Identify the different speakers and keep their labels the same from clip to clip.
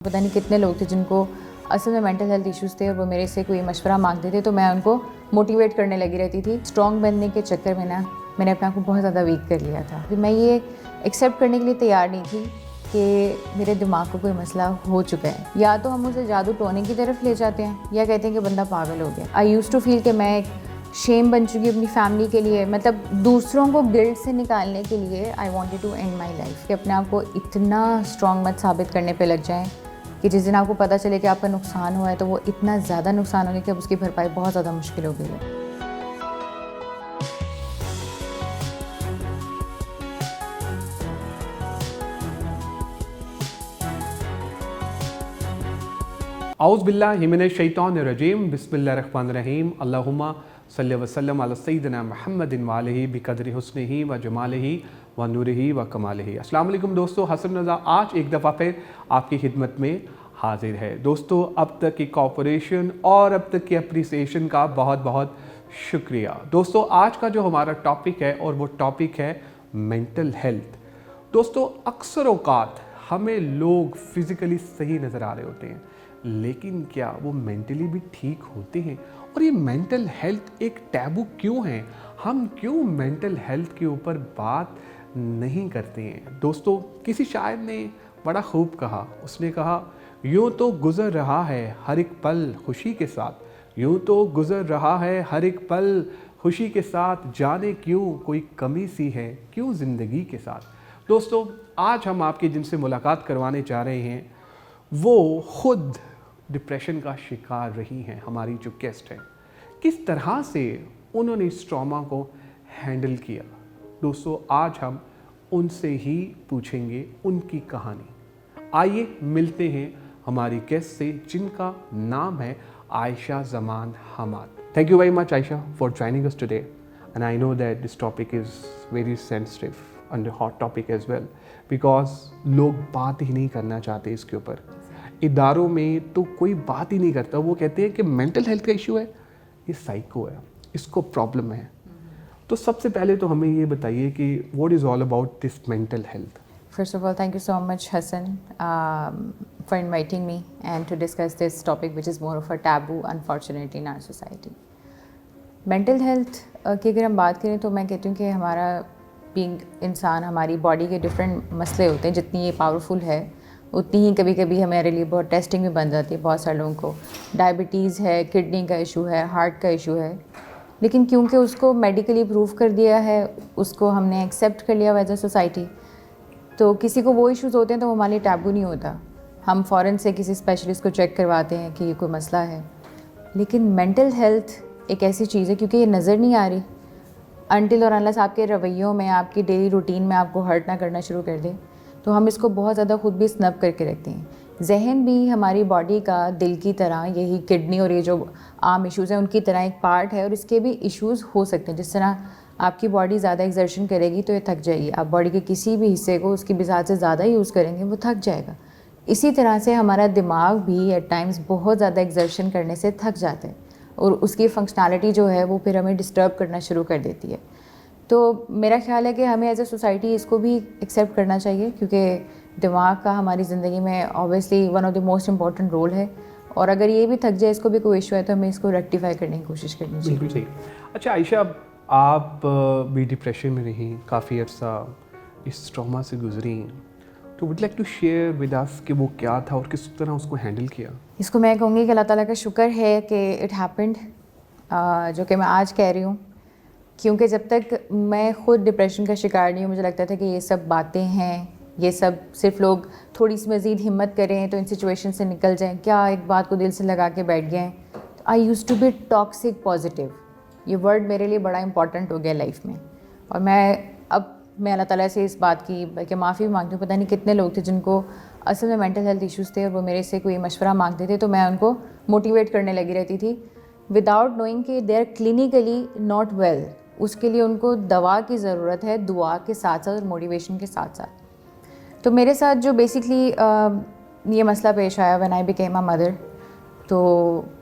Speaker 1: پتہ نہیں کتنے لوگ تھے جن کو اصل میں مینٹل ہیلتھ ایشوز تھے اور وہ میرے سے کوئی مشورہ مانگتے تھے تو میں ان کو موٹیویٹ کرنے لگی رہتی تھی. اسٹرانگ بننے کے چکر میں میں نے اپنے آپ کو بہت زیادہ ویک کر لیا تھا. میں یہ ایکسیپٹ کرنے کے لیے تیار نہیں تھی کہ میرے دماغ کو کوئی مسئلہ ہو چکا ہے. یا تو ہم اسے جادو ٹونے کی طرف لے جاتے ہیں یا کہتے ہیں کہ بندہ پاگل ہو گیا. آئی یوز ٹو فیل کہ میں ایک شیم بن چکی اپنی فیملی کے لیے, مطلب دوسروں کو گلٹ سے نکالنے کے لیے. I wanted to end my life کہ اپنے آپ کو اتنا اسٹرانگ مت ثابت کرنے پہ لگ جائیں کہ جس دن آپ کو پتہ چلے کہ آپ کا نقصان ہوا ہے تو وہ اتنا زیادہ نقصان ہو گیا کہ اب اس کی بھرپائی بہت زیادہ مشکل ہو گئی ہے.
Speaker 2: اعوذ باللہ من الشیطان الرجیم. بسم اللہ الرحمن الرحیم. اللہم صلی وسلم علی سیدنا محمد وآلہ بقدر حسنہ و جمالہ و نورہ و کمالہ. السلام علیکم دوستو, حسن رضا آج ایک دفعہ پھر آپ کی خدمت میں حاضر ہے. دوستو اب تک کی کوآپریشن اور اب تک کی اپریسیشن کا بہت بہت شکریہ. دوستو آج کا جو ہمارا ٹاپک ہے اور وہ ٹاپک ہے مینٹل ہیلتھ. دوستو اکثر اوقات ہمیں لوگ فزیکلی صحیح نظر آ رہے ہوتے ہیں لیکن کیا وہ مینٹلی بھی ٹھیک ہوتے ہیں؟ اور یہ مینٹل ہیلتھ ایک ٹیبو کیوں ہے؟ ہم کیوں مینٹل ہیلتھ کے اوپر بات نہیں کرتے ہیں؟ دوستو کسی شاعر نے بڑا خوب کہا, اس نے کہا یوں تو گزر رہا ہے ہر ایک پل خوشی کے ساتھ, یوں تو گزر رہا ہے ہر ایک پل خوشی کے ساتھ, جانے کیوں کوئی کمی سی ہے کیوں زندگی کے ساتھ. دوستو آج ہم آپ کی جن سے ملاقات کروانے چاہ رہے ہیں وہ خود ڈپریشن کا شکار رہی ہیں. ہماری جو گیسٹ ہیں کس طرح سے انہوں نے اس ٹراما کو ہینڈل کیا, دوستو آج ہم ان سے ہی پوچھیں گے ان کی کہانی. آئیے ملتے ہیں ہماری گیسٹ سے جن کا نام ہے Ayesha Zaman Hammad. Thank you very much Ayesha for joining us today and I know that this topic is very sensitive and a hot topic as well because لوگ بات ہی نہیں کرنا چاہتے اس کے اوپر. اداروں میں تو کوئی بات ہی نہیں کرتا, وہ کہتے ہیں کہ مینٹل ہیلتھ کا ایشو ہے, یہ سائیکو ہے, اس کو پرابلم ہے. تو سب سے پہلے تو ہمیں یہ بتائیے کہ what is all about this mental health.
Speaker 1: First of all, thank you so much, Hassan, for inviting me and to discuss this topic, which is more of a taboo, unfortunately, in our society. Mental health کی اگر ہم بات کریں تو میں کہتی ہوں کہ ہمارا بینگ انسان, ہماری باڈی کے ڈفرینٹ مسئلے ہوتے ہیں. جتنی یہ پاورفل ہے اتنی ہی کبھی کبھی ہمارے لیے بہت ٹیسٹنگ بھی بن جاتی ہے. بہت سارے لوگوں کو ڈائبٹیز ہے, کڈنی کا ایشو ہے, ہارٹ کا ایشو ہے, لیکن کیونکہ اس کو میڈیکلی پروو کر دیا ہے, اس کو ہم نے ایکسیپٹ کر لیا ایز اے سوسائٹی, تو کسی کو وہ ایشوز ہوتے ہیں تو وہ ہمارے لیے ٹیبو نہیں ہوتا. ہم فوراً سے کسی اسپیشلسٹ کو چیک کرواتے ہیں کہ یہ کوئی مسئلہ ہے. لیکن مینٹل ہیلتھ ایک ایسی چیز ہے کیونکہ یہ نظر نہیں آ رہی انٹل اور انلیس آپ کے رویوں میں, آپ کی ڈیلی روٹین میں آپ کو ہرٹ نہ کرنا شروع کر دے, تو ہم اس کو بہت زیادہ خود بھی سنپ کر کے رکھتے ہیں. ذہن بھی ہماری باڈی کا دل کی طرح, یہی کڈنی اور یہ جو عام ایشوز ہیں ان کی طرح ایک پارٹ ہے, اور اس کے بھی ایشوز ہو سکتے ہیں. جس طرح آپ کی باڈی زیادہ ایگزرشن کرے گی تو یہ تھک جائے گی, آپ باڈی کے کسی بھی حصے کو اس کی بذات سے زیادہ یوز کریں گے وہ تھک جائے گا. اسی طرح سے ہمارا دماغ بھی ایٹ ٹائمز بہت زیادہ ایگزرشن کرنے سے تھک جاتا ہے اور اس کی فنکشنالٹی جو ہے وہ پھر ہمیں ڈسٹرب کرنا شروع کر دیتی ہے. تو میرا خیال ہے کہ ہمیں ایز اے سوسائٹی اس کو بھی ایکسیپٹ کرنا چاہیے کیونکہ دماغ کا ہماری زندگی میں obviously one of the most important role ہے, اور اگر یہ بھی تھک جائے, اس کو بھی کوئی ایشو ہے, تو ہمیں اس کو ریکٹیفائی کرنے کی کوشش کرنی چاہیے.
Speaker 2: بالکل صحیح. اچھا عائشہ, آپ بھی ڈپریشن میں رہیں کافی عرصہ, اس ٹراما سے گزری, تو would like to share with us کہ وہ کیا تھا اور کس طرح اس کو ہینڈل کیا.
Speaker 1: اس کو میں کہوں گی کہ اللہ تعالیٰ کا شکر ہے کہ اٹ ہیپنڈ, جو کہ میں آج کہہ رہی ہوں, کیونکہ جب تک میں خود ڈپریشن کا شکار نہیں ہوں مجھے لگتا تھا کہ یہ سب باتیں ہیں, یہ سب صرف لوگ تھوڑی سی مزید ہمت کریں تو ان سچویشن سے نکل جائیں, کیا ایک بات کو دل سے لگا کے بیٹھ گئے ہیں. I used to be toxic positive, یہ ورڈ میرے لیے بڑا امپورٹنٹ ہو گیا لائف میں, اور میں اللہ تعالیٰ سے اس بات کی کہ معافی بھی مانگتی ہوں. پتہ نہیں کتنے لوگ تھے جن کو اصل میں مینٹل ہیلتھ ایشوز تھے اور وہ میرے سے کوئی مشورہ مانگتے تھے تو میں ان کو موٹیویٹ کرنے لگی رہتی تھی وداؤٹ نوئنگ کہ دے آر کلینیکلی ناٹ ویل. اس کے لیے ان کو دوا کی ضرورت ہے, دعا کے ساتھ ساتھ اور موٹیویشن کے ساتھ ساتھ. تو میرے ساتھ جو بیسکلی یہ مسئلہ پیش آیا when I became a mother, تو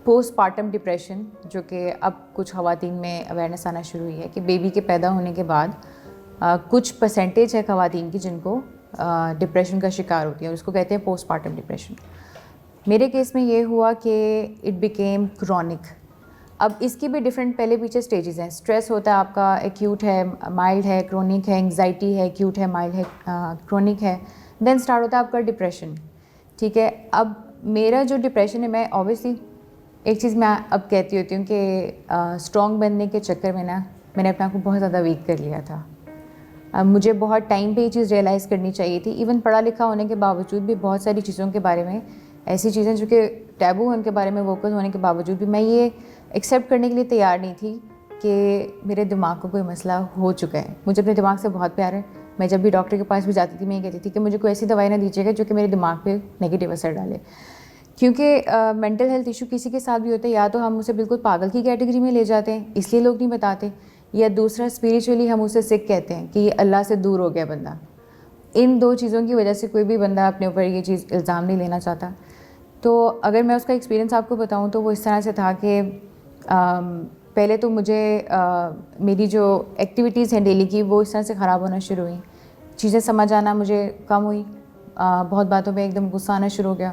Speaker 1: پوسٹ پارٹم ڈپریشن, جو کہ اب کچھ خواتین میں اویئرنیس آنا شروع ہوئی ہے کہ بیبی کے پیدا ہونے کے بعد کچھ پرسنٹیج ہے خواتین کی جن کو ڈپریشن کا شکار ہوتی ہے, اور اس کو کہتے ہیں پوسٹ پارٹم ڈپریشن. میرے کیس میں یہ ہوا کہ اٹ بیکیم کرونک. اب اس کی بھی ڈفرینٹ پہلے پیچھے اسٹیجز ہیں. اسٹریس ہوتا ہے آپ کا, ایکیوٹ ہے, مائلڈ ہے, کرونک ہے, انگزائٹی ہے, ایکیوٹ ہے, مائلڈ ہے, کرونک ہے. دین اسٹارٹ ہوتا ہے آپ کا ڈپریشن. ٹھیک ہے, اب میرا جو ڈپریشن ہے, میں اوبیسلی ایک چیز میں اب کہتی ہوتی ہوں کہ اسٹرانگ بننے کے چکر میں نا میں نے اپنے آپ کو بہت زیادہ ویک کر لیا تھا. مجھے بہت ٹائم پہ یہ چیز ریئلائز کرنی چاہیے تھی. ایون پڑھا لکھا ہونے کے باوجود بھی بہت ساری چیزوں کے بارے میں, ایسی چیزیں جو کہ ٹیبو ہیں ان کے بارے میں ووکل ہونے کے باوجود بھی میں یہ ایکسیپٹ کرنے کے لیے تیار نہیں تھی کہ میرے دماغ کو کوئی مسئلہ ہو چکا ہے. مجھے اپنے دماغ سے بہت پیار ہے. میں جب بھی ڈاکٹر کے پاس بھی جاتی تھی میں یہ کہتی تھی کہ مجھے کوئی ایسی دوائی نہ دیجیے گا جو کہ میرے دماغ پہ نگیٹیو اثر ڈالے. کیونکہ مینٹل ہیلتھ ایشو کسی کے ساتھ بھی ہوتا ہے, یا تو ہم اسے بالکل پاگل کی کیٹیگری میں لے جاتے ہیں اس لیے لوگ نہیں بتاتے, یا دوسرا اسپریچولی ہم اسے سک کہتے ہیں کہ یہ اللہ سے دور ہو گیا بندہ. ان دو چیزوں کی وجہ سے کوئی بھی بندہ اپنے اوپر یہ چیز الزام نہیں لینا چاہتا. تو اگر میں اس کا ایکسپیرینس آپ کو بتاؤں تو وہ اس طرح سے تھا کہ پہلے تو مجھے میری جو ایکٹیویٹیز ہیں ڈیلی کی وہ اس طرح سے خراب ہونا شروع ہوئیں. چیزیں سمجھ آنا مجھے کم ہوئی, بہت باتوں پہ ایک دم غصہ آنا شروع ہو گیا.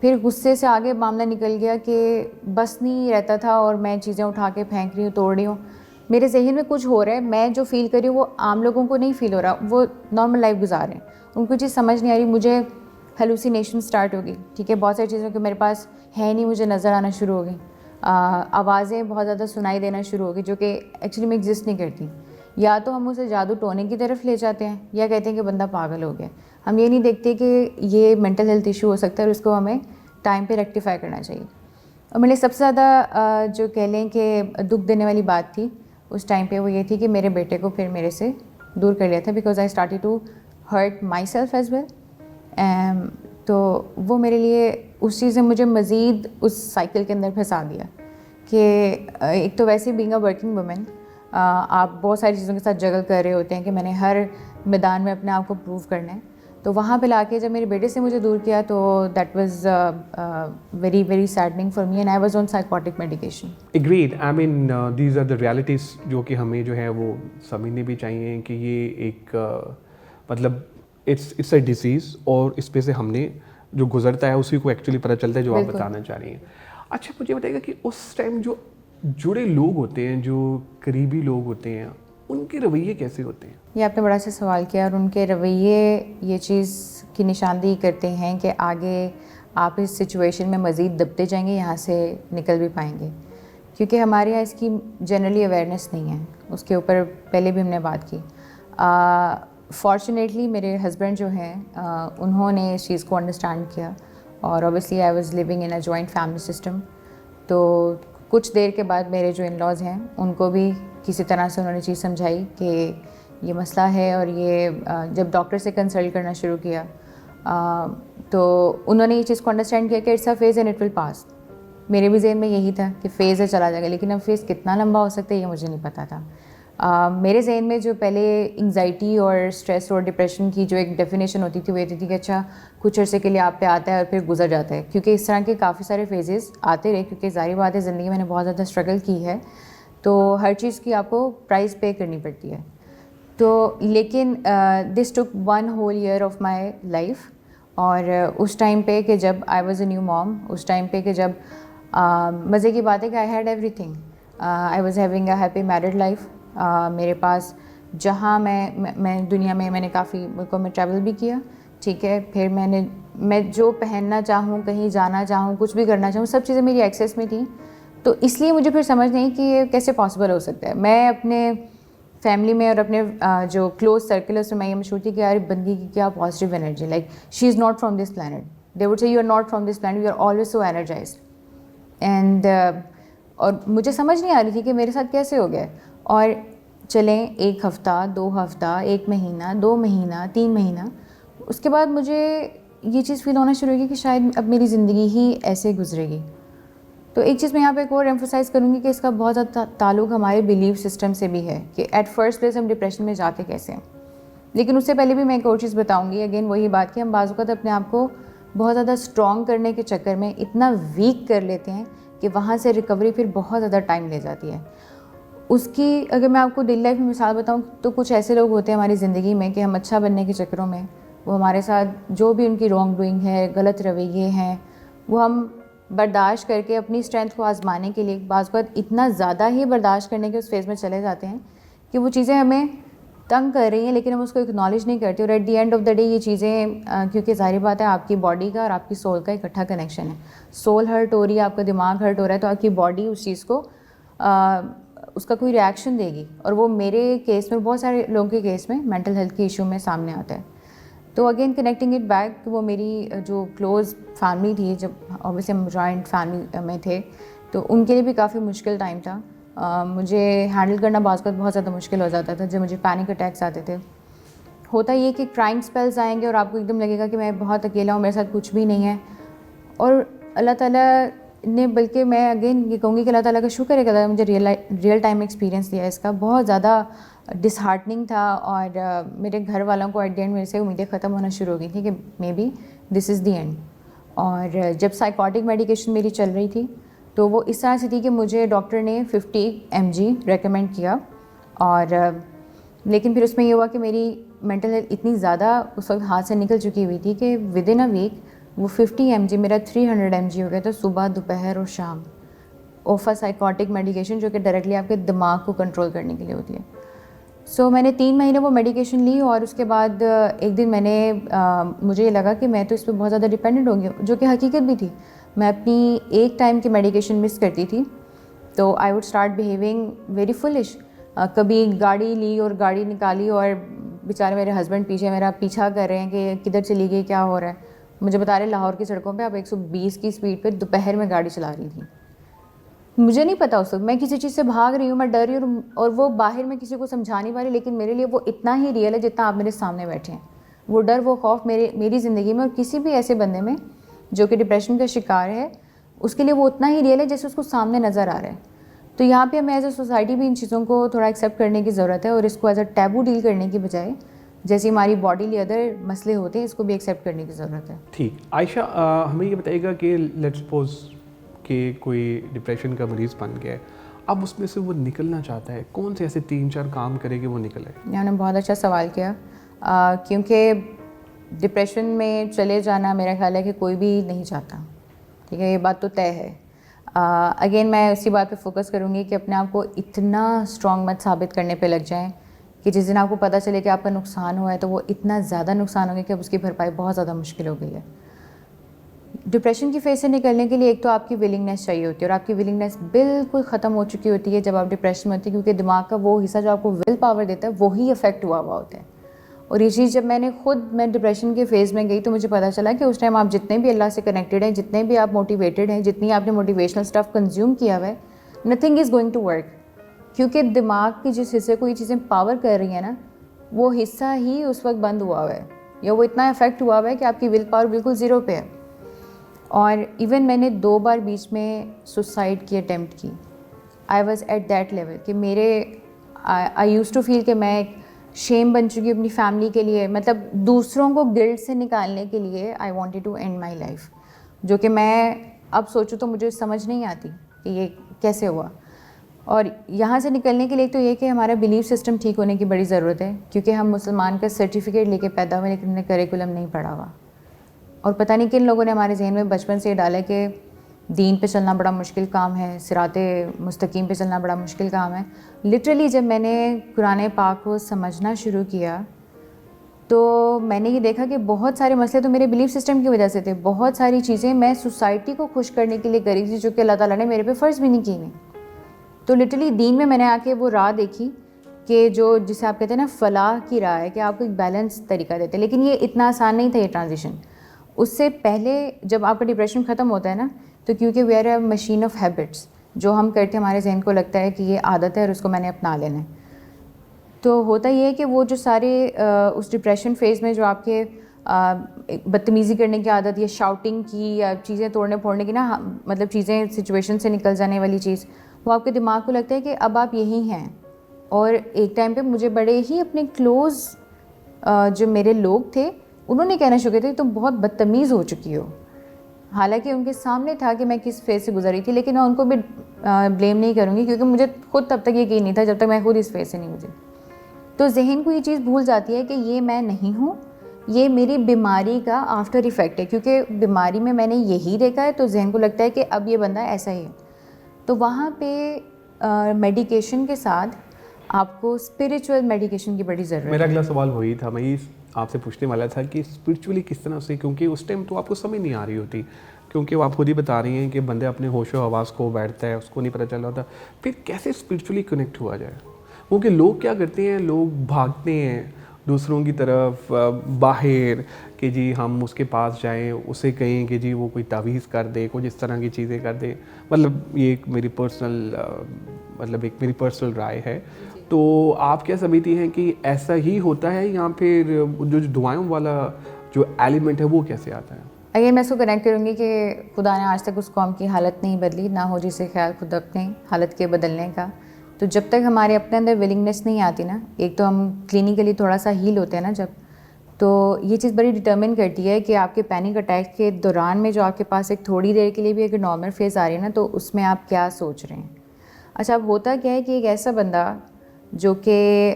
Speaker 1: پھر غصے سے آگے معاملہ نکل گیا کہ بس نہیں رہتا تھا اور میں چیزیں اٹھا کے پھینک رہی ہوں, توڑ رہی ہوں. میرے ذہن میں کچھ ہو رہا ہے, میں جو فیل کر رہی ہوں وہ عام لوگوں کو نہیں فیل ہو رہا, وہ نارمل لائف گزار رہے ہیں, ان کو چیز سمجھ نہیں آ رہی. مجھے ہیلوسینیشن اسٹارٹ ہو گئی. ٹھیک ہے, بہت ساری چیزوں کہ میرے پاس ہے نہیں مجھے نظر آنا شروع ہو گئی. آوازیں بہت زیادہ سنائی دینا شروع ہو گئی جو کہ ایکچولی میں ایگزسٹ نہیں کرتی. یا تو ہم اسے جادو ٹونے کی طرف لے جاتے ہیں یا کہتے ہیں کہ بندہ پاگل ہو گیا. ہم یہ نہیں دیکھتے کہ یہ مینٹل ہیلتھ ایشو ہو سکتا ہے اور اس کو ہمیں ٹائم پہ ریکٹیفائی کرنا چاہیے. اور میرے سب سے زیادہ جو کہہ لیں کہ دکھ دینے والی بات تھی اس ٹائم پہ وہ یہ تھی کہ میرے بیٹے کو پھر میرے سے دور کر لیا تھا, because I started to hurt myself as well. تو وہ میرے لیے اس چیز نے مجھے مزید اس سائیکل کے اندر پھنسا دیا کہ ایک تو ویسے بینگ اے ورکنگ وومن آپ بہت ساری چیزوں کے ساتھ جگل کر رہے ہوتے ہیں کہ میں نے ہر میدان میں اپنے آپ کو پروو کرنا ہے. تو وہاں پہ لا کے جب میرے بیٹے سے مجھے دور کیا تو that was very very saddening for me and I was on psychotic medication.
Speaker 2: Agreed. I mean these are the realities جو کہ ہمیں جو ہے وہ سمجھنے بھی چاہیے کہ یہ ایک مطلب اٹس اے ڈیزیز اور اس پہ سے ہم نے جو گزرتا ہے اسی کو ایکچولی پتہ چلتا ہے جو آپ بتانا چاہ رہی ہیں. اچھا مجھے بتائیے گا کہ اس ٹائم جو جڑے لوگ ہوتے ہیں, جو قریبی لوگ ہوتے ہیں, ان کے رویے کیسے ہوتے ہیں؟
Speaker 1: یہ آپ نے بڑا اچھا سوال کیا, اور ان کے رویے یہ چیز کی نشاندہی کرتے ہیں کہ آگے آپ اس سچویشن میں مزید دبتے جائیں گے, یہاں سے نکل بھی پائیں گے. کیونکہ ہمارے یہاں اس کی جنرلی اویئرنیس نہیں ہے, اس کے اوپر پہلے بھی ہم نے بات کی. فارچونیٹلی میرے ہسبینڈ جو ہیں انہوں نے اس چیز کو انڈرسٹینڈ کیا, اور obviously I was living in a joint family system. تو کچھ دیر کے بعد میرے جو ان لاز ہیں ان کو بھی کسی طرح سے انہوں نے چیز سمجھائی کہ یہ مسئلہ ہے, اور یہ جب ڈاکٹر سے کنسلٹ کرنا شروع کیا تو انہوں نے یہ چیز کو انڈرسٹینڈ کیا کہ it's a phase and it will pass. میرے بھی ذہن میں یہی تھا کہ فیز ہے چلا جائے گا, لیکن اب فیز کتنا لمبا ہو سکتا ہے یہ مجھے نہیں پتہ تھا. میرے ذہن میں جو پہلے انگزائٹی اور اسٹریس اور ڈپریشن کی جو ایک ڈیفینیشن ہوتی تھی وہ یہ تھی کہ اچھا کچھ عرصے کے لیے آپ پہ آتا ہے اور پھر گزر جاتا ہے, کیونکہ اس طرح کے کافی سارے فیزز آتے رہے, کیونکہ ظاہر بات ہے زندگی میں نے بہت زیادہ اسٹرگل کی ہے تو ہر چیز کی آپ کو پرائز پے کرنی پڑتی ہے. تو لیکن دس ٹک 1 whole year of my life. اور اس ٹائم پہ کہ جب I was a new mom, us time پہ کہ جب مزے کی بات ہے کہ I had every thing, I was having a happy married life. میرے پاس جہاں میں دنیا میں نے کافی ملکوں میں ٹریول بھی کیا. ٹھیک ہے, پھر میں جو پہننا چاہوں, کہیں جانا چاہوں, کچھ بھی کرنا چاہوں, سب چیزیں میری ایکسیس میں تھیں. تو اس لیے مجھے پھر سمجھ نہیں کہ یہ کیسے پاسبل ہو سکتا ہے. میں اپنے فیملی میں اور اپنے جو کلوز سرکل ہے اس میں یہ مشہور تھی کہ یار بندی کی کیا positive energy, like she is not from this planet. They would say you are not from this planet, you are always so energised. And اور مجھے سمجھ نہیں آ رہی تھی کہ میرے ساتھ کیسے ہو گیا. اور چلیں 1 ہفتہ 2 ہفتہ 1 مہینہ 2 مہینہ 3 مہینہ, اس کے بعد مجھے یہ چیز فیل ہونا شروع ہوئی کہ شاید اب میری زندگی ہی ایسے گزرے گی. تو ایک چیز میں یہاں پہ ایک اور ایمفسائز کروں گی کہ اس کا بہت زیادہ تعلق ہمارے بلیف سسٹم سے بھی ہے کہ ایٹ فرسٹ پلیس ہم ڈپریشن میں جاتے کیسے ہیں. لیکن اس سے پہلے بھی میں ایک اور چیز بتاؤں گی, اگین وہی بات کہ ہم بعض اوقات اپنے آپ کو بہت زیادہ اسٹرانگ کرنے کے چکر میں اتنا ویک کر لیتے ہیں کہ وہاں سے ریکوری پھر بہت زیادہ ٹائم لے جاتی ہے. اس کی اگر میں آپ کو ڈیلی لائف میں مثال بتاؤں تو کچھ ایسے لوگ ہوتے ہیں ہماری زندگی میں کہ ہم اچھا بننے کے چکروں میں وہ ہمارے ساتھ جو بھی ان کی رانگ ڈوئنگ ہے, غلط رویے ہیں, وہ ہم برداشت کر کے اپنی اسٹرینتھ کو آزمانے کے لیے بعض اوقات اتنا زیادہ ہی برداشت کرنے کے اس فیز میں چلے جاتے ہیں کہ وہ چیزیں ہمیں تنگ کر رہی ہیں لیکن ہم اس کو اکنالج نہیں کرتے. اور at the end of the day یہ چیزیں کیونکہ ظاہری بات ہے آپ کی باڈی کا اور آپ کی سول کا اکٹھا کنیکشن ہے. سول ہرٹ ہو رہی ہے, آپ کا دماغ ہرٹ ہو رہا ہے, تو آپ کی باڈی اس چیز کو اس کا کوئی ریئیکشن دے گی. اور وہ میرے کیس میں, بہت سارے لوگوں کے کیس میں مینٹل ہیلتھ کی ایشو میں سامنے آتا ہے. تو اگین کنیکٹنگ اٹ بیک, وہ میری جو کلوز فیملی تھی, جب اوبیسلی ہم جوائنٹ فیملی میں تھے, تو ان کے لیے بھی کافی مشکل ٹائم تھا. مجھے ہینڈل کرنا بعض وقت بہت زیادہ مشکل ہو جاتا تھا جب مجھے پینک اٹیکس آتے تھے. ہوتا یہ کہ کرائم اسپیلز آئیں گے اور آپ کو ایک دم لگے گا کہ میں بہت اکیلا ہوں, میرے ساتھ کچھ بھی نہیں ہے. اور اللہ تعالیٰ نے, بلکہ میں اگین یہ کہوں گی کہ اللہ تعالیٰ کا شکر ہے کہ اللہ نے مجھے ریئل ٹائم ایکسپیرینس دیا. اس کا بہت زیادہ ڈس ہارٹننگ تھا, اور میرے گھر والوں کو ایٹ دی اینڈ میرے سے امیدیں ختم ہونا شروع ہو گئی تھیں کہ may be this is the end. اور جب سائیکاٹک میڈیکیشن میری چل رہی تھی تو وہ اس طرح سے تھی کہ مجھے ڈاکٹر نے 50 mg ریکمینڈ کیا. اور لیکن پھر اس میں یہ ہوا کہ میری مینٹل ہیلتھ اتنی زیادہ اس وقت ہاتھ سے نکل چکی ہوئی تھی کہ ود ان اے ویک وہ 50 mg میرا 300 mg ہو گیا تھا, صبح, دوپہر اور شام. اوفا سائیکاٹک میڈیکیشن جو کہ ڈائریکٹلی آپ کے دماغ کو کنٹرول کرنے کے لیے ہوتی ہے. سو میں نے 3 مہینے وہ میڈیکیشن لی, اور اس کے بعد ایک دن میں نے مجھے یہ لگا کہ میں تو اس پہ بہت زیادہ ڈپینڈنٹ ہو گئی ہوں, جو کہ حقیقت بھی تھی. میں اپنی ایک ٹائم کی میڈیکیشن مس کرتی تھی تو I would start behaving very foolish. کبھی گاڑی لی اور گاڑی نکالی اور بیچارے میرے ہسبینڈ پیچھے میرا پیچھا کر رہے ہیں کہ کدھر چلی گئی, کیا ہو رہا ہے. مجھے بتا رہے لاہور کی سڑکوں پہ آپ 120 کی اسپیڈ پہ دوپہر میں گاڑی چلا رہی تھی. مجھے نہیں پتا اس وقت میں کسی چیز سے بھاگ رہی ہوں, میں ڈر رہی ہوں, اور وہ باہر میں کسی کو سمجھا نہیں پا رہی, لیکن میرے لیے وہ اتنا ہی ریئل ہے جتنا آپ میرے سامنے بیٹھے ہیں. وہ ڈر, وہ خوف میری زندگی میں اور کسی بھی ایسے بندے میں جو کہ ڈپریشن کا شکار ہے, اس کے لیے وہ اتنا ہی ریئل ہے جیسے اس کو سامنے نظر آ رہا ہے. تو یہاں پہ ہمیں ایز اے سوسائٹی بھی ان چیزوں کو تھوڑا ایکسیپٹ کرنے کی ضرورت ہے, اور اس کو ایز اے ٹیبو ڈیل کرنے کی بجائے جیسے ہماری باڈی ادر مسئلے ہوتے ہیں اس کو بھی ایکسیپٹ کرنے کی ضرورت ہے.
Speaker 2: ٹھیک. عائشہ, ہمیں یہ بتائیے گا کہ لیٹ سپوز کہ کوئی ڈپریشن کا مریض بن گیا ہے, اب اس میں سے وہ نکلنا چاہتا ہے, کون سے ایسے 3-4 کام کرے کہ وہ نکلے؟
Speaker 1: آپ نے بہت اچھا سوال کیا, کیونکہ ڈپریشن میں چلے جانا میرا خیال ہے کہ کوئی بھی نہیں چاہتا. ٹھیک ہے, یہ بات تو طے ہے. اگین میں اسی بات پہ فوکس کروں گی کہ اپنے آپ کو اتنا اسٹرانگ مت ثابت کرنے پہ لگ جائیں کہ جس دن آپ کو پتہ چلے کہ آپ کا نقصان ہوا ہے تو وہ اتنا زیادہ نقصان ہو گیا کہ اب اس کی بھرپائی بہت زیادہ مشکل ہو گئی ہے. ڈپریشن کی فیز سے نکلنے کے لیے ایک تو آپ کی ولنگنیس چاہیے ہوتی ہے, اور آپ کی ولنگنیس بالکل ختم ہو چکی ہوتی ہے جب آپ ڈپریشن میں ہوتی ہے, کیونکہ دماغ کا وہ حصہ جو آپ کو ول پاور دیتا ہے وہی افیکٹ ہوا ہوتا ہے. اور یہ چیز جب میں ڈپریشن کے فیز میں گئی تو مجھے پتہ چلا کہ اس ٹائم آپ جتنے بھی اللہ سے کنیکٹڈ ہیں, جتنے بھی آپ موٹیویٹڈ ہیں, جتنی آپ نے موٹیویشنل اسٹف کنزیوم کیا ہوا ہے, nothing is going to work. کیونکہ دماغ کی جس حصے کو یہ چیزیں پاور کر رہی ہیں نا, وہ حصہ ہی اس وقت بند ہوا ہوا ہے, یا وہ اتنا افیکٹ ہوا ہوا ہے کہ آپ کی ول پاور بالکل زیرو پہ ہے. اور ایون میں نے 2 بار بیچ میں سوسائڈ کی اٹیمپٹ کی. I was at that level کہ آئی یوز ٹو فیل کہ میں ایک شیم بن چکی اپنی فیملی کے لیے, مطلب دوسروں کو گلٹ سے نکالنے کے لیے I wanted to end my life, جو کہ میں اب سوچوں تو مجھے سمجھ نہیں آتی کہ یہ کیسے ہوا. اور یہاں سے نکلنے کے لیے تو یہ کہ ہمارا بلیف سسٹم ٹھیک ہونے کی بڑی ضرورت ہے, کیونکہ ہم مسلمان کا سرٹیفکیٹ لے کے پیدا ہوئے لیکن ہم نے کریکولم نہیں پڑھا ہوا. اور پتہ نہیں کن لوگوں نے ہمارے ذہن میں بچپن سے یہ ڈالا کہ دین پہ چلنا بڑا مشکل کام ہے, صراط مستقیم پہ چلنا بڑا مشکل کام ہے. لٹرلی جب میں نے قرآن پاک کو سمجھنا شروع کیا تو میں نے یہ دیکھا کہ بہت سارے مسئلے تو میرے بلیف سسٹم کی وجہ سے تھے. بہت ساری چیزیں میں سوسائٹی کو خوش کرنے کے لیے کری تھی جو کہ اللہ تعالیٰ نے میرے پہ فرض بھی نہیں کی ہوئی. تو لٹرلی دین میں نے آ کے وہ راہ دیکھی کہ جو جسے آپ کہتے ہیں نا فلاح کی راہ ہے, کہ آپ کو ایک بیلنس طریقہ دیتے ہیں. لیکن یہ اتنا آسان نہیں تھا یہ ٹرانزیشن. اس سے پہلے جب آپ کا ڈپریشن ختم ہوتا ہے نا, تو کیونکہ we are a machine of habits, جو ہم کرتے ہیں ہمارے ذہن کو لگتا ہے کہ یہ عادت ہے اور اس کو میں نے اپنا لینا ہے. تو ہوتا یہ ہے کہ وہ جو سارے اس ڈپریشن فیز میں جو آپ کے بدتمیزی کرنے کی عادت یا شاؤٹنگ کی یا چیزیں توڑنے پھوڑنے کی نا, مطلب چیزیں سچویشن سے نکل جانے والی چیز, وہ آپ کے دماغ کو لگتا ہے کہ اب آپ یہی ہیں. اور ایک ٹائم پہ مجھے بڑے ہی اپنے کلوز جو میرے لوگ تھے انہوں نے کہنا شروع کیا تھا تم بہت بدتمیز ہو چکی ہو. حالانکہ ان کے سامنے تھا کہ میں کس فیز سے گزر رہی تھی, لیکن میں ان کو بھی بلیم نہیں کروں گی کیونکہ مجھے خود تب تک یقین نہیں تھا جب تک میں خود اس فیز سے نہیں گزری. تو ذہن کو یہ چیز بھول جاتی ہے کہ یہ میں نہیں ہوں, یہ میری بیماری کا آفٹر ایفیکٹ ہے, کیونکہ بیماری میں نے یہی دیکھا ہے تو ذہن کو لگتا ہے کہ اب یہ بندہ ایسا ہی ہے. تو وہاں پہ میڈیکیشن کے ساتھ آپ کو اسپریچول میڈیکیشن کی بڑی ضرورت ہے.
Speaker 2: میرا اگلا سوال وہی تھا, میں آپ سے پوچھنے والا تھا کہ اسپریچولی کس طرح سے, کیونکہ اس ٹائم تو آپ کو سمجھ نہیں آ رہی ہوتی, کیونکہ وہ آپ خود ہی بتا رہی ہیں کہ بندے اپنے ہوش و حواس کو بیٹھتا ہے, اس کو نہیں پتہ چل رہا ہوتا. پھر کیسے اسپریچولی کنیکٹ ہوا جائے؟ کیونکہ لوگ کیا کرتے ہیں, لوگ بھاگتے ہیں دوسروں کی طرف باہر کہ جی ہم اس کے پاس جائیں, اسے کہیں کہ جی وہ کوئی تعویذ کر دے, کچھ اس طرح کی چیزیں کر دے. مطلب یہ ایک میری پرسنل رائے ہے. تو آپ کیا سمجھتی ہیں کہ ایسا ہی ہوتا ہے یا پھر جو دعائوں والا جو ایلیمنٹ ہے وہ کیسے آتا ہے؟
Speaker 1: اگر میں اس کو کنیکٹ کروں گی کہ خدا نے آج تک اس قوم کی حالت نہیں بدلی, نہ ہو جسے خیال خود اپنے حالت کے بدلنے کا. تو جب تک ہمارے اپنے اندر ولنگنیس نہیں آتی نا, ایک تو ہم کلینکلی تھوڑا سا ہیل ہوتے ہیں نا جب, تو یہ چیز بڑی ڈٹرمن کرتی ہے کہ آپ کے پینک اٹیک کے دوران میں جو آپ کے پاس ایک تھوڑی دیر کے لیے بھی اگر نارمل فیز آ رہی ہے نا, تو اس میں آپ کیا سوچ رہے ہیں. اچھا, اب ہوتا کیا ہے کہ ایک ایسا بندہ جو کہ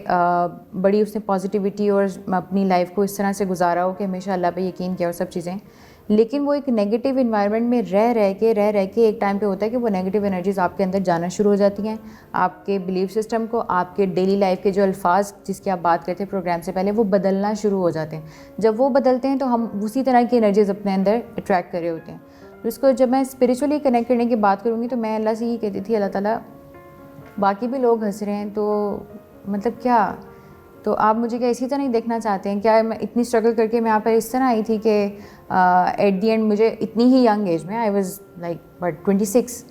Speaker 1: بڑی اس نے پازیٹیوٹی اور اپنی لائف کو اس طرح سے گزارا ہو کہ ہمیشہ اللہ پہ یقین کیا اور سب چیزیں, لیکن وہ ایک نیگیٹو انوائرمنٹ میں رہ کے ایک ٹائم پہ ہوتا ہے کہ وہ نیگیٹو انرجیز آپ کے اندر جانا شروع ہو جاتی ہیں. آپ کے بلیف سسٹم کو, آپ کے ڈیلی لائف کے جو الفاظ جس کی آپ بات کرتے ہیں پروگرام سے پہلے, وہ بدلنا شروع ہو جاتے ہیں. جب وہ بدلتے ہیں تو ہم اسی طرح کی انرجیز اپنے اندر اٹریکٹ کر رہے ہوتے ہیں. تو اس کو جب میں اسپریچولی کنیکٹ کرنے کی بات کروں گی تو میں اللہ سے یہ کہتی تھی, اللہ تعالیٰ باقی بھی لوگ ہنس رہے ہیں تو مطلب کیا, تو آپ مجھے کیا اسی طرح نہیں دیکھنا چاہتے ہیں کیا؟ میں اتنی اسٹرگل کر کے میں یہاں پر اس طرح آئی تھی کہ ایٹ دی اینڈ مجھے اتنی ہی ینگ ایج میں, آئی واز لائک بٹ 26,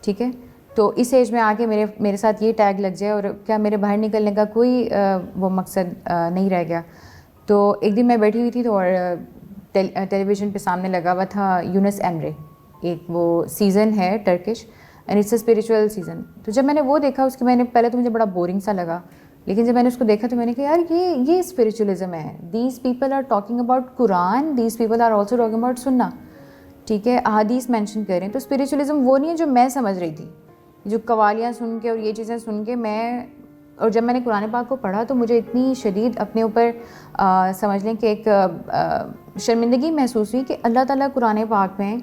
Speaker 1: ٹھیک ہے, تو اس ایج میں آ کے میرے ساتھ یہ ٹیگ لگ جائے, اور کیا میرے باہر نکلنے کا کوئی وہ مقصد نہیں رہ گیا. تو ایک دن میں بیٹھی ہوئی تھی تو اور ٹیلی ویژن پہ سامنے لگا ہوا تھا یونس ایمرے, ایک وہ سیزن ہے Turkish and it's a spiritual season. تو جب میں نے وہ دیکھا اس کے, میں نے پہلے تو مجھے بڑا بورنگ سا لگا, لیکن جب میں نے اس کو دیکھا تو میں نے کہا یار یہ اسپریچولیزم ہے. These people are talking about Quran, these people are also talking about Sunnah, ٹھیک ہے, احادیث مینشن کریں. تو اسپریچولیزم وہ نہیں ہے جو میں سمجھ رہی تھی, جو قوالیاں سن کے اور یہ چیزیں سن کے اور جب میں نے قرآن پاک کو پڑھا تو مجھے اتنی شدید اپنے اوپر سمجھ لیں کہ ایک شرمندگی محسوس ہوئی کہ اللہ تعالیٰ قرآن پاک میں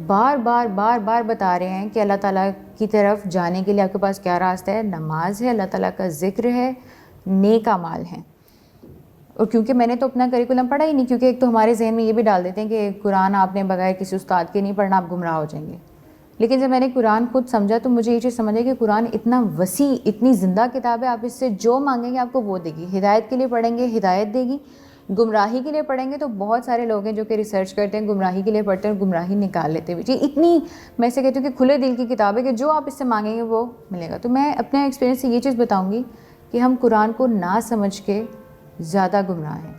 Speaker 1: بار بار بتا رہے ہیں کہ اللہ تعالیٰ کی طرف جانے کے لیے آپ کے پاس کیا راستہ ہے, نماز ہے, اللہ تعالیٰ کا ذکر ہے, نیک اعمال ہیں. اور کیونکہ میں نے تو اپنا کریکولم پڑھا ہی نہیں, کیونکہ ایک تو ہمارے ذہن میں یہ بھی ڈال دیتے ہیں کہ قرآن آپ نے بغیر کسی استاد کے نہیں پڑھنا, آپ گمراہ ہو جائیں گے. لیکن جب میں نے قرآن خود سمجھا تو مجھے یہ چیز سمجھا کہ قرآن اتنا وسیع, اتنی زندہ کتاب ہے, آپ اس سے جو مانگیں گے آپ کو وہ دے گی. ہدایت کے لیے پڑھیں گے ہدایت دے گی, گمراہی کے لیے پڑھیں گے تو بہت سارے لوگ ہیں جو کہ ریسرچ کرتے ہیں, گمراہی کے لیے پڑھتے ہیں اور گمراہی نکال لیتے ہیں. جی اتنی میں سے کہتی ہوں کہ کھلے دل کی کتاب ہے کہ جو آپ اس سے مانگیں گے وہ ملے گا. تو میں اپنے ایکسپیرینس سے یہ چیز بتاؤں گی کہ ہم قرآن کو نہ سمجھ کے زیادہ گمراہ ہیں.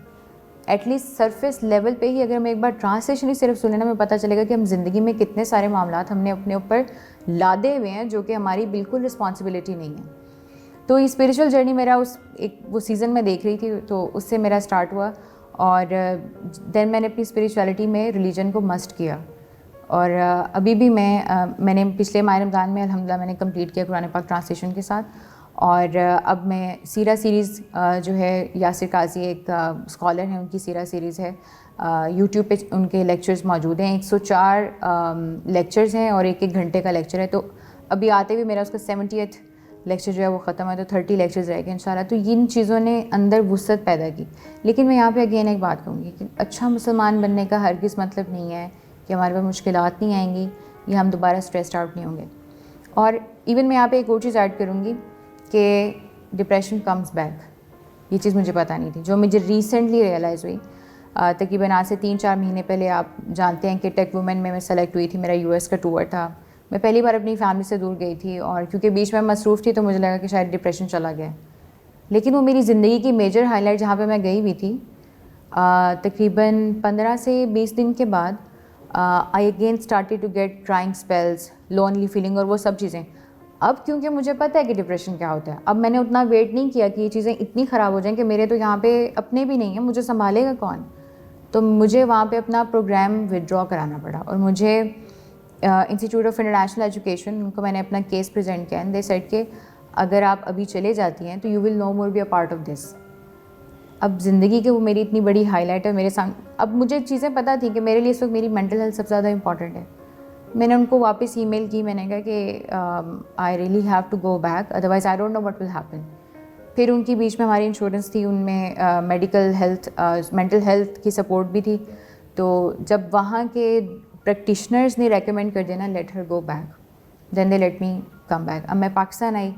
Speaker 1: ایٹ لیسٹ سرفیس لیول پہ ہی اگر ہم ایک بار ٹرانسلیشن ہی صرف سنیں نا, ہمیں پتہ چلے گا کہ ہم زندگی میں کتنے سارے معاملات ہم نے اپنے اوپر لادے ہوئے ہیں جو کہ ہماری بالکل رسپانسبلٹی نہیں ہے. تو یہ اسپریچول جرنی میرا وہ سیزن میں دیکھ رہی تھی تو اس سے میرا اسٹارٹ ہوا, اور دین میں نے اپنی اسپریچولیٹی میں ریلیجن کو مسٹ کیا. اور ابھی بھی میں نے پچھلے ماہ رمضان میں الحمدللہ میں نے کمپلیٹ کیا قرآن پاک ٹرانسلیشن کے ساتھ. اور اب میں سیرہ سیریز جو ہے, یاسر قاضی ایک اسکالر ہیں, ان کی سیرہ سیریز ہے, یوٹیوب پہ ان کے لیکچرز موجود ہیں. 104 لیکچرز ہیں اور ایک گھنٹے کا لیکچر ہے. تو ابھی آتے ہوئے میرا اس کا 70th لیکچر جو ہے وہ ختم ہے, تو 30 لیکچرز رہ گئے انشاءاللہ. تو ان چیزوں نے اندر وسعت پیدا کی. لیکن میں یہاں پہ اگین ایک بات کہوں گی کہ اچھا مسلمان بننے کا ہرگز مطلب نہیں ہے کہ ہمارے پاس مشکلات نہیں آئیں گی یا ہم دوبارہ اسٹریسڈ آؤٹ نہیں ہوں گے. اور ایون میں یہاں پہ ایک اور چیز ایڈ کروں گی کہ ڈپریشن کمز بیک. یہ چیز مجھے پتہ نہیں تھی, جو مجھے ریسنٹلی ریئلائز ہوئی. تقریباً آج سے 3-4 مہینے پہلے آپ جانتے ہیں کہ ٹیک وومن میں سلیکٹ ہوئی تھی, میرا US کا ٹور تھا. میں پہلی بار اپنی فیملی سے دور گئی تھی, اور کیونکہ بیچ میں مصروف تھی تو مجھے لگا کہ شاید ڈپریشن چلا گیا. لیکن وہ میری زندگی کی میجر ہائی لائٹ جہاں پہ میں گئی ہوئی تھی, تقریباً 15 سے 20 دن کے بعد I again started to get trying spells, lonely feeling اور وہ سب چیزیں. اب کیونکہ مجھے پتہ ہے کہ ڈپریشن کیا ہوتا ہے, اب میں نے اتنا ویٹ نہیں کیا کہ یہ چیزیں اتنی خراب ہو جائیں کہ میرے تو یہاں پہ اپنے بھی نہیں ہیں, مجھے سنبھالے گا کون. تو مجھے وہاں پہ اپنا پروگرام ودرا کرانا پڑا, اور مجھے انسٹیٹیوٹ آف انٹرنیشنل ایجوکیشن, ان کو میں نے اپنا کیس پریزنٹ کیا, اینڈ دے سیڈ کہ اگر آپ ابھی چلے جاتی ہیں تو you will no more be a part of this. اب زندگی کے وہ میری اتنی بڑی ہائی لائٹ ہے میرے سامنے. اب مجھے چیزیں پتہ تھیں کہ میرے لیے اس وقت میری مینٹل ہیلتھ سب سے زیادہ امپورٹنٹ ہے. میں نے ان کو واپس ای میل کی, میں نے کہا کہ I really have to go back, otherwise I don't know what will happen. پھر ان کی بیچ میں ہماری انشورنس تھی, ان میں میڈیکل ہیلتھ مینٹل ہیلتھ کی سپورٹ بھی تھی. تو جب وہاں کے پریکٹیشنرز نے ریکمینڈ کر دیا نا let her go back, then they let me come back. اب میں پاکستان آئی,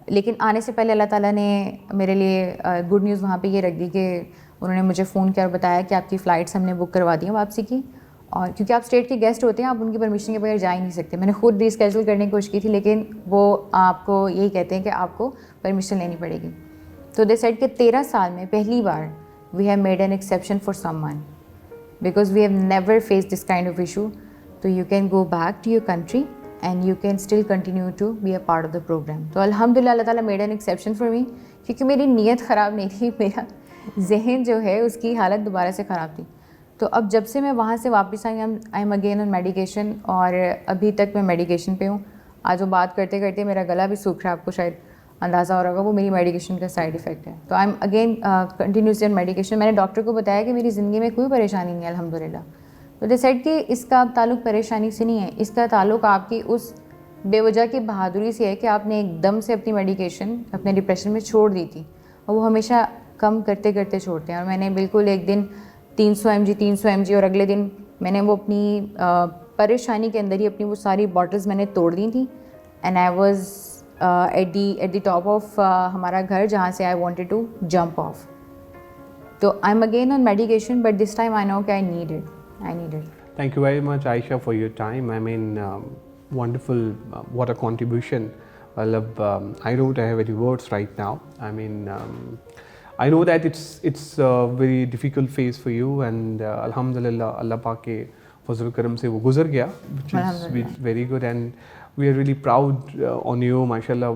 Speaker 1: لیکن آنے سے پہلے اللہ تعالیٰ نے میرے لیے گڈ نیوز وہاں پہ یہ رکھ دی کہ انہوں نے مجھے فون کیا اور بتایا کہ آپ کی فلائٹس ہم نے بک کروا دی ہیں واپسی کی, اور کیونکہ آپ اسٹیٹ کے گیسٹ ہوتے ہیں آپ ان کی پرمیشن کے بغیر جا ہی نہیں سکتے. میں نے خود ریسکیجول کرنے کی کوشش کی تھی, لیکن وہ آپ کو یہی کہتے ہیں کہ آپ کو پرمیشن لینی پڑے گی. تو دے سیڈ کہ 13 سال میں پہلی بار we have made an exception for someone because we have never face this kind of issue. تو you can go back to your country and you can still continue to be a part of the program. تو الحمد للہ اللہ تعالیٰ made an exception for me, کیونکہ میری نیت خراب نہیں تھی, میرا ذہن جو ہے اس کی حالت دوبارہ سے خراب تھی. تو اب جب سے میں وہاں سے واپس آئی I am again on medication, اور ابھی تک میں میڈیکیشن پہ ہوں. آج وہ بات کرتے کرتے میرا گلا بھی سوکھ رہا ہے, آپ کو شاید اندازہ ہو رہا ہوگا, وہ میری میڈیکیشن کا سائڈ افیکٹ ہے. تو I am again continuously on medication. میں نے ڈاکٹر کو بتایا کہ میری زندگی میں کوئی پریشانی نہیں ہے الحمد للہ. تو دے سیڈ کہ اس کا تعلق پریشانی سے نہیں ہے, اس کا تعلق آپ کی اس بے وجہ کی بہادری سے ہے کہ آپ نے ایک دم سے اپنی میڈیکیشن اپنے ڈپریشن میں چھوڑ دی تھی, اور وہ ہمیشہ کم کرتے کرتے چھوڑتے ہیں. اور میں نے بالکل ایک دن 300 mg اور اگلے دن میں نے وہ اپنی پریشانی کے اندر ہی اپنی وہ ساری باٹلز میں نے توڑ دی تھیں. And I was at the top of ہمارا گھر جہاں سے I wanted to jump off. تو I am again on medication, but this time I know کہ I need it.
Speaker 2: Thank you very much, Aisha, for your time. I mean, wonderful, what a contribution. I don't have any words right now. I mean, I know that it's a very difficult phase for you, and alhamdulillah, Allah Paak ke fazl karam se wo guzar gaya, which is very good, and we are really proud on you. MashaAllah,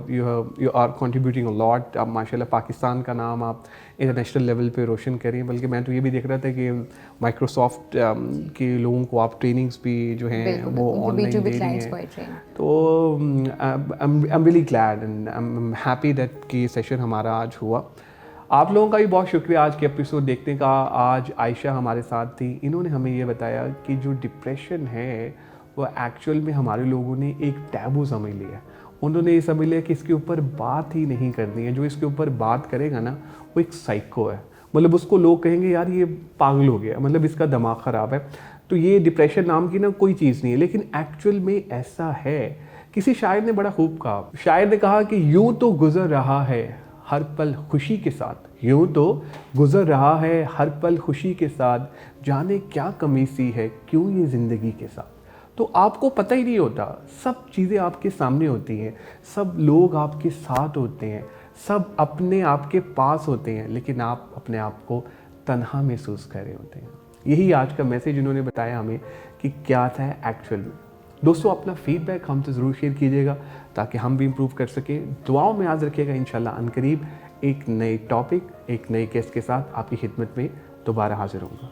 Speaker 2: you are contributing a lot. اب MashaAllah Pakistan کا نام آپ international level پہ روشن کریں. بلکہ میں تو یہ بھی دیکھ رہا تھا کہ مائکروسافٹ کے لوگوں کو آپ ٹریننگس بھی جو ہیں وہ آن لائن دے رہی ہیں. تو I'm really glad and I'm happy that کہ یہ سیشن ہمارا آج ہوا. آپ لوگوں کا بھی بہت شکریہ آج کے ایپیسوڈ دیکھنے کا. آج عائشہ ہمارے ساتھ تھی, انہوں نے ہمیں یہ بتایا کہ جو ڈپریشن ہے وہ ایکچوئل میں ہمارے لوگوں نے ایک ٹیبو سمجھ لیا. انہوں نے یہ سمجھ لیا کہ اس کے اوپر بات ہی نہیں کرنی ہے. جو اس کے اوپر بات کرے گا نا وہ ایک سائیکو ہے, مطلب اس کو لوگ کہیں گے یار یہ پاگل ہو گیا, مطلب اس کا دماغ خراب ہے. تو یہ ڈپریشن نام کی نا کوئی چیز نہیں ہے, لیکن ایکچوئل میں ایسا ہے. کسی شاعر نے بڑا خوب کہا, شاعر نے کہا کہ یوں تو گزر رہا ہے ہر پل خوشی کے ساتھ, یوں تو گزر رہا ہے ہر پل خوشی کے ساتھ, جانے کیا کمی سی ہے کیوں یہ زندگی کے ساتھ. تو آپ کو پتہ ہی نہیں ہوتا, سب چیزیں آپ کے سامنے ہوتی ہیں, سب لوگ آپ کے ساتھ ہوتے ہیں, سب اپنے آپ کے پاس ہوتے ہیں, لیکن آپ اپنے آپ کو تنہا محسوس کر رہے ہوتے ہیں. یہی آج کا میسیج انہوں نے بتایا ہمیں کہ کیا تھا ایکچوئل میں. دوستو اپنا فیڈ بیک ہم سے ضرور شیئر کیجیے گا تاکہ ہم بھی امپروو کر سکیں. دعاؤں میں یاد رکھیے گا. انشاءاللہ عنقریب ایک نئے ٹاپک ایک نئے گیسٹ کے ساتھ آپ کی خدمت میں دوبارہ حاضر ہوں گا.